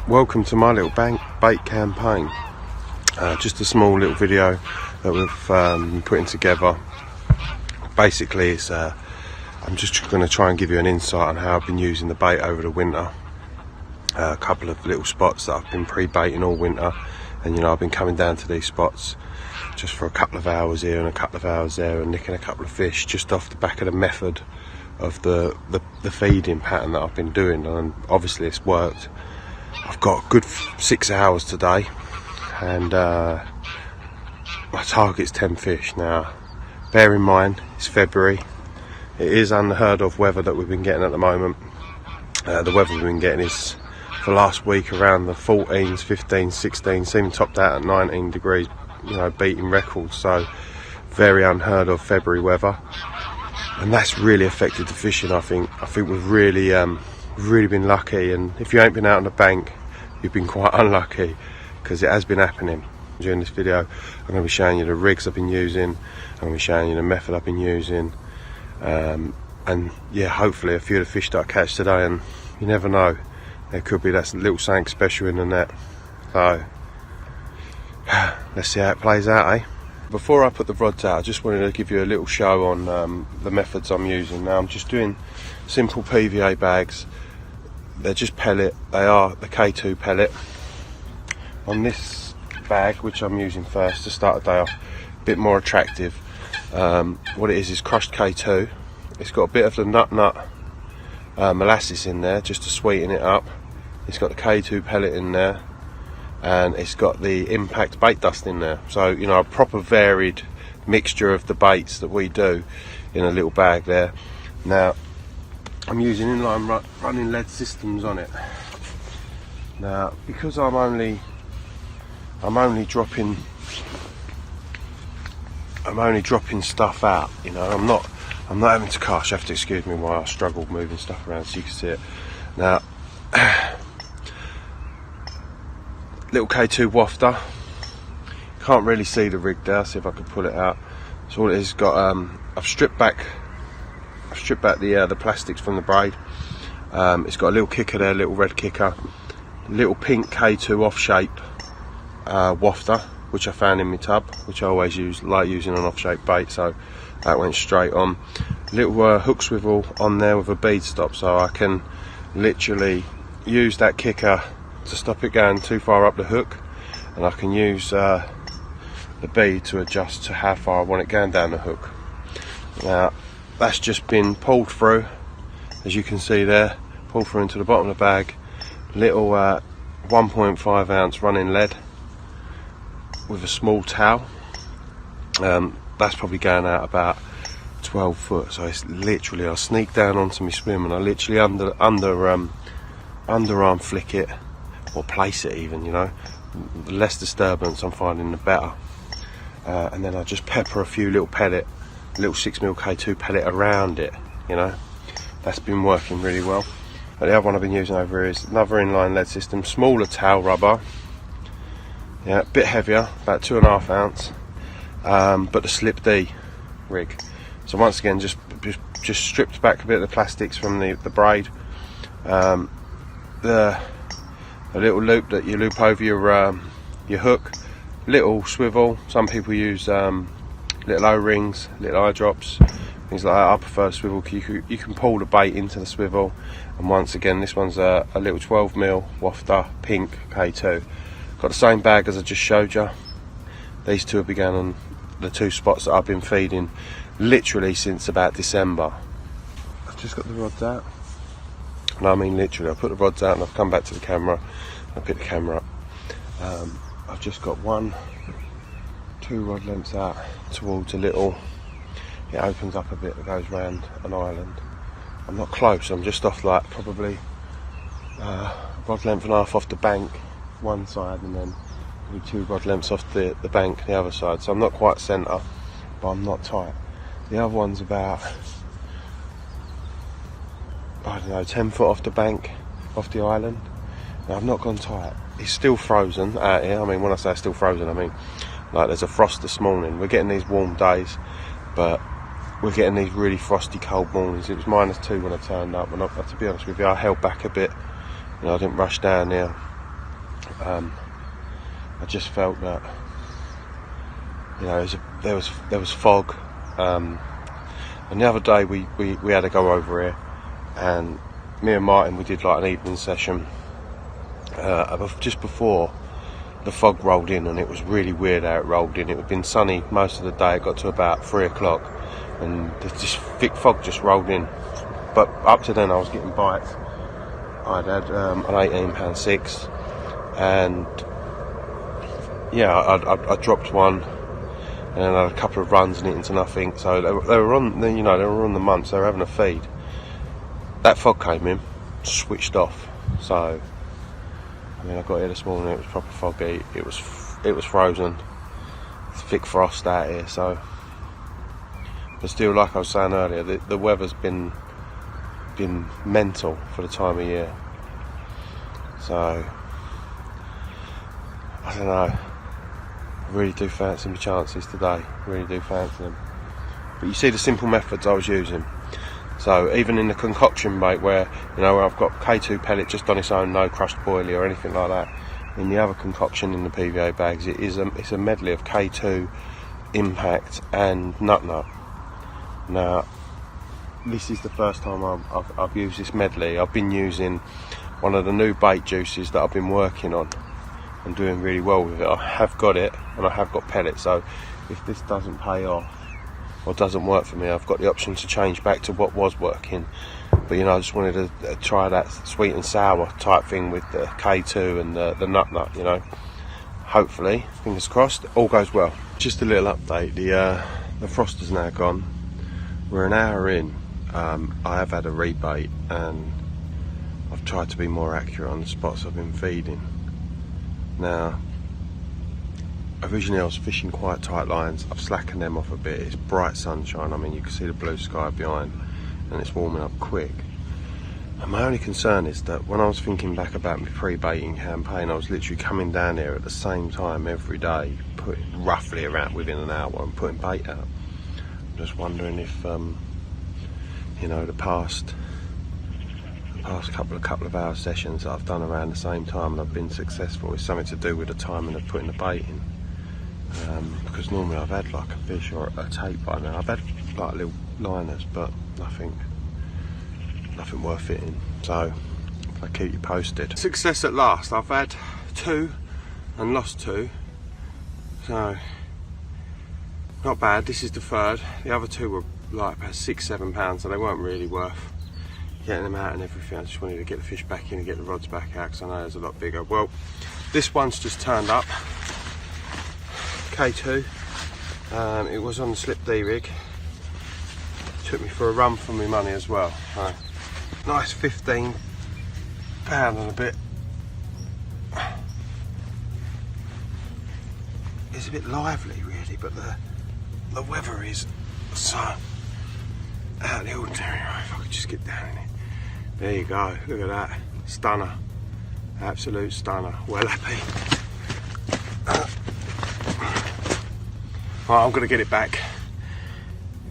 Welcome to my little bait campaign. Just a small little video that we've been putting together. Basically, it's I'm just going to try and give you an insight on how I've been using the bait over the winter. A couple of little spots that I've been pre-baiting all winter, and you know, I've been coming down to these spots just for a couple of hours here and a couple of hours there and nicking a couple of fish, just off the back of the method of the feeding pattern that I've been doing, and obviously it's worked. I've got a good 6 hours today, and my target's 10 fish. Now, bear in mind, it's February. It is unheard of weather that we've been getting at the moment. The weather we've been getting is, for last week, around the 14s, 15s, 16s, even topped out at 19 degrees, you know, beating records. So, very unheard of February weather. And that's really affected the fishing, I think. I think we've really been lucky, and if you ain't been out on the bank, you've been quite unlucky, because it has been happening. During this video, I'm going to be showing you the rigs I've been using, I'm going to be showing you the method I've been using, and yeah, hopefully a few of the fish that I catch today, and you never know, there could be that little something special in the net. So let's see how it plays out, eh? Before I put the rods out, I just wanted to give you a little show on the methods I'm using. Now, I'm just doing simple PVA bags. They're just pellet. They are the K2 pellet. On this bag, which I'm using first to start the day off, a bit more attractive. What it is crushed K2. It's got a bit of the nut molasses in there just to sweeten it up. It's got the K2 pellet in there, and it's got the impact bait dust in there. So, you know, a proper varied mixture of the baits that we do in a little bag there. Now, I'm using inline running lead systems on it. Now, because I'm only dropping stuff out, you know, I'm not having to cast. You have to excuse me while I struggle moving stuff around so you can see it. Now, little K2 wafter. Can't really see the rig there. See if I can pull it out. So all it is, got I've stripped back the plastics from the braid. It's got a little kicker there, little red kicker, little pink K2 off shape wafter, which I found in my tub, which I always like using on off shape bait, so that went straight on. Little hook swivel on there with a bead stop, so I can literally use that kicker to stop it going too far up the hook, and I can use the bead to adjust to how far I want it going down the hook. Now, that's just been pulled through, as you can see there, pulled through into the bottom of the bag. Little 1.5 ounce running lead with a small towel. That's probably going out about 12 foot, so it's literally, I sneak down onto my swim and I literally underarm flick it, or place it even, you know. The less disturbance I'm finding, the better. And then I just pepper a few little 6mm K2 pellet around it, you know. That's been working really well. And the other one I've been using over here is another inline lead system, smaller towel rubber. Yeah, a bit heavier, about 2.5 ounce, but the Slip D rig. So once again, just stripped back a bit of the plastics from the braid. The little loop that you loop over your hook, little swivel. Some people use little O-rings, little eye drops, things like that. I prefer swivel. You can pull the bait into the swivel. And once again, this one's a little 12mm wafter, pink K2. Got the same bag as I just showed you. These two have begun on the two spots that I've been feeding literally since about December. I've just got the rods out. No, I mean literally. I put the rods out and I've come back to the camera. I picked the camera up. I've just got 2 rod lengths out towards a little, it opens up a bit, it goes round an island. I'm not close, I'm just off like probably a rod length and a half off the bank one side, and then 2 rod lengths off the bank the other side, so I'm not quite centre, but I'm not tight. The other one's about, I don't know, 10 foot off the bank, off the island. Now, I've not gone tight. It's still frozen out here. I mean, when I say still frozen, I mean like there's a frost this morning. We're getting these warm days, but we're getting these really frosty cold mornings. It was -2 when I turned up, and to be honest with you, I held back a bit. You know, I didn't rush down here. I just felt that, you know, there was fog, and the other day we had to go over here, and me and Martin, we did like an evening session just before the fog rolled in, and it was really weird how it rolled in. It had been sunny most of the day. It got to about 3 o'clock and this thick fog just rolled in, but up to then I was getting bites. I'd had an £18.6, and yeah, I dropped one, and then I had a couple of runs and it into nothing. So they were on, you know, they were on the munts. They were having a feed. That fog came in, switched off. So I mean, I got here this morning. It was proper foggy. It was frozen. It's thick frost out here. So, but still, like I was saying earlier, the weather's been mental for the time of year. So I don't know. I really do fancy my chances today. Really do fancy them. But you see the simple methods I was using. So even in the concoction bait, where, you know, where I've got K2 pellet just on its own, no crushed boilie or anything like that. In the other concoction in the PVA bags, it's a medley of K2, Impact, and Nut. Now, this is the first time I've used this medley. I've been using one of the new bait juices that I've been working on and doing really well with it. I have got it, and I have got pellets. So if this doesn't pay off or doesn't work for me, I've got the option to change back to what was working. But you know, I just wanted to try that sweet and sour type thing with the K2 and the nut. You know, hopefully, fingers crossed, all goes well. Just a little update. The frost is now gone. We're an hour in. I have had a rebait, and I've tried to be more accurate on the spots I've been feeding. Now, originally I was fishing quite tight lines. I've slackened them off a bit. It's bright sunshine. I mean, you can see the blue sky behind, and it's warming up quick. And my only concern is that when I was thinking back about my pre-baiting campaign, I was literally coming down here at the same time every day, putting roughly around within an hour and putting bait out. I'm just wondering if, you know, the past couple of hour sessions that I've done around the same time and I've been successful is something to do with the timing of putting the bait in. Because normally I've had like a fish or a tape by now. I've had like little liners, but nothing worth hitting. So I'll keep you posted. Success at last. I've had 2 and lost 2. So not bad. This is the 3rd. The other 2 were like about £6-7, so they weren't really worth getting them out and everything. I just wanted to get the fish back in and get the rods back out, because I know there's a lot bigger. Well, this one's just turned up. K2. It was on the slip D rig. Took me for a run for my money as well. Nice 15 pound and a bit. It's a bit lively really, but the weather is so out of the ordinary. If I could just get down in it. There you go, look at that. Stunner. Absolute stunner. Well happy. Right, I'm going to get it back.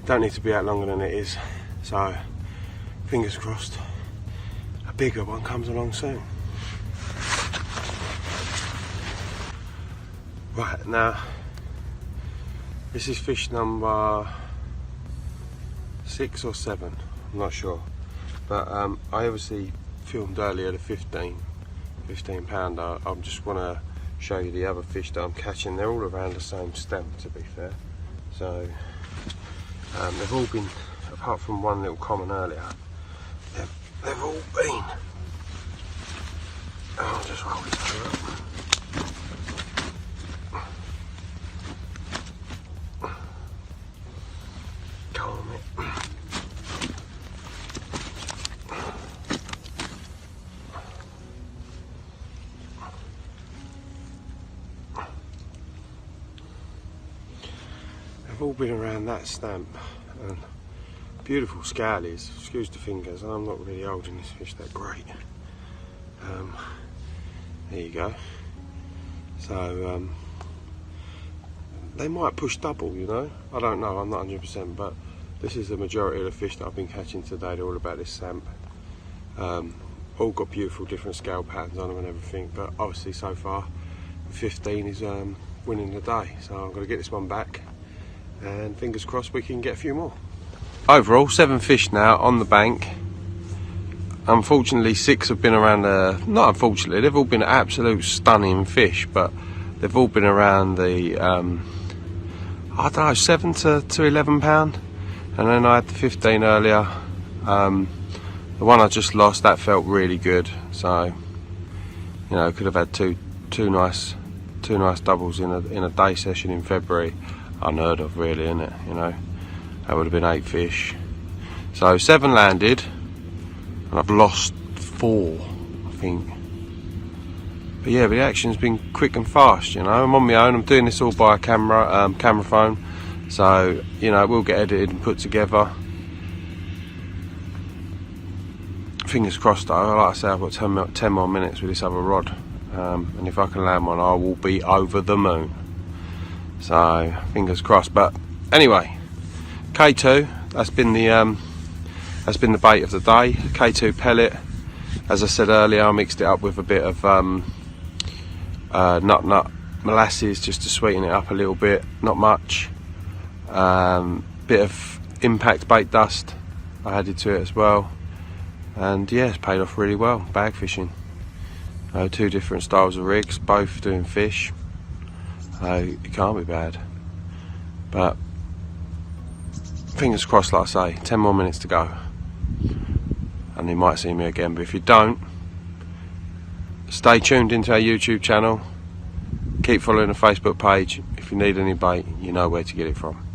Don't need to be out longer than it is. So, fingers crossed, a bigger one comes along soon. Right, now, this is fish number 6 or 7, I'm not sure. But I obviously filmed earlier the 15 pounder. I just want to show you the other fish that I'm catching. They're all around the same stamp, to be fair. So they've all been, apart from one little common earlier, they've all been. I'll just roll this through up. Calm it. They've all been around that stamp, and beautiful scallies, excuse the fingers, I'm not really holding this fish that great. There you go. So they might push double, you know, I don't know, I'm not 100%, but this is the majority of the fish that I've been catching today. They're all about this stamp. all got beautiful different scale patterns on them and everything, but obviously so far 15 is winning the day, so I'm going to get this one back and fingers crossed we can get a few more. Overall 7 fish now on the bank. Unfortunately 6 have been around, not unfortunately, they've all been absolute stunning fish, but they've all been around the I don't know, 7 to 11 pound, and then I had the 15 earlier. The one I just lost, that felt really good, so you know, could have had two nice doubles in a day session in February. Unheard of, really, isn't it? You know, that would have been 8 fish. So 7 landed, and I've lost 4, I think. But yeah, the action's been quick and fast. You know, I'm on my own. I'm doing this all by a camera phone, so you know, it will get edited and put together. Fingers crossed though, like I say, I've got 10 more minutes with this other rod, and if I can land one I will be over the moon, so fingers crossed. But anyway, K2, that's been the bait of the day. K2 pellet, as I said earlier, I mixed it up with a bit of nut molasses just to sweeten it up a little bit, not much. Bit of impact bait dust I added to it as well. And yeah, it's paid off really well, bag fishing. 2 different styles of rigs, both doing fish. It can't be bad. But fingers crossed, like I say, 10 more minutes to go. And you might see me again, but if you don't, stay tuned into our YouTube channel. Keep following the Facebook page. If you need any bait, you know where to get it from.